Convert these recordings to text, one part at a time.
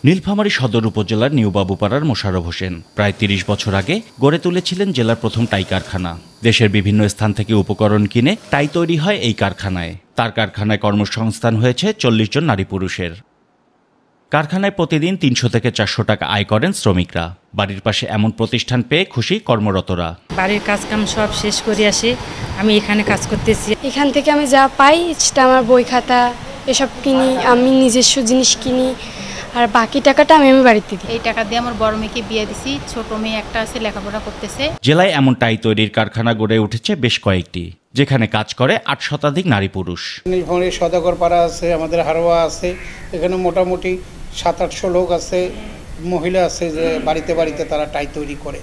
নীলফামারী সদর উপজেলার নিউ বাবুপাড়ার মোশাররফ হোসেন প্রায় ৩০ বছর আগে গড়ে তুলেছিলেন জেলার প্রথম টাই কারখানা। দেশের বিভিন্ন স্থান থেকে উপকরণ কিনে টাই তৈরি হয় এই কারখানায়। তার কারখানায় কর্মসংস্থান হয়েছে ৪০ জন নারী পুরুষের। কারখানায় প্রতিদিন ৩০০ থেকে ৪০০ টাকা আয় করেন শ্রমিকরা। বাড়ির পাশে এমন প্রতিষ্ঠান পেয়ে খুশি কর্মরতরা। বাড়ির কাজকাম সব শেষ করে আসি, আমি এখানে কাজ করতেছি। এখান থেকে আমি যা পাই সেটা আমার বই খাতা এসব কিনি, আমি নিজস্ব জিনিস কিনি, আর বাকি টাকাটা আমি বাড়িতে দিই। এই টাকা দিয়ে আমার বড় মেয়েকে বিয়ে দিছি, ছোট মেয়ে একটা আছে লেখাপড়া করতেছে। জেলায় এমন টাই তৈরির কারখানা গড়ে উঠেছে বেশ কয়েকটি, যেখানে কাজ করে ৮ শতাধিক নারী পুরুষ। নীলফামারী সদাগর পাড়া আছে, আমাদের হারোয়া আছে, এখানে মোটামুটি ৭০০-৮০০ লোক আছে, মহিলা আছে যে বাড়িতে বাড়িতে তারা টাই তৈরি করে।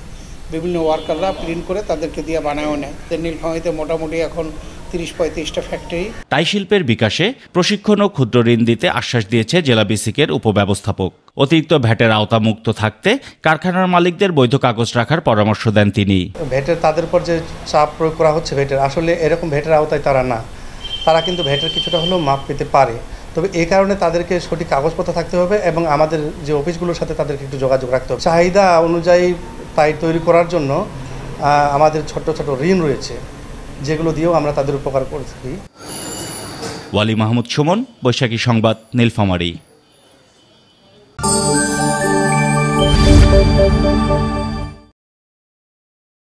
বিভিন্ন ওয়ার্কাররা প্রিন্ট করে তাদেরকে দিয়ে বানায়ও নেয়। নীলফামারীতে মোটামুটি এখন ৩০-৩৫টা ফ্যাক্টরি। টাই শিল্পের বিকাশে প্রশিক্ষণ ও ক্ষুদ্র ঋণ দিতে আশ্বাস দিয়েছে জেলা বিসিকের উপব্যবস্থাপক। অতিরিক্ত ভ্যাটের আওতামুক্ত থাকতে কারখানার মালিকদের বৈধ কাগজ রাখার পরামর্শ দেন তিনি। ভ্যাটের তাদের উপর যে চাপ প্রয়োগ করা হচ্ছে ভ্যাটের, আসলে এরকম ভ্যাটের আওতায় তারা না, তারা কিন্তু ভ্যাটের কিছুটা হলেও মাপ পেতে পারে। তবে এই কারণে তাদেরকে সঠিক কাগজপত্র থাকতে হবে এবং আমাদের যে অফিসগুলোর সাথে তাদেরকে একটু যোগাযোগ রাখতে হবে। চাহিদা অনুযায়ী টাই তৈরি করার জন্য আমাদের ছোট ছোট ঋণ রয়েছে, যেগুলো দিয়েও আমরা তাদের উপকার করে থাকি। ওয়ালি মাহমুদ সুমন, বৈশাখী সংবাদ, নীলফামারী।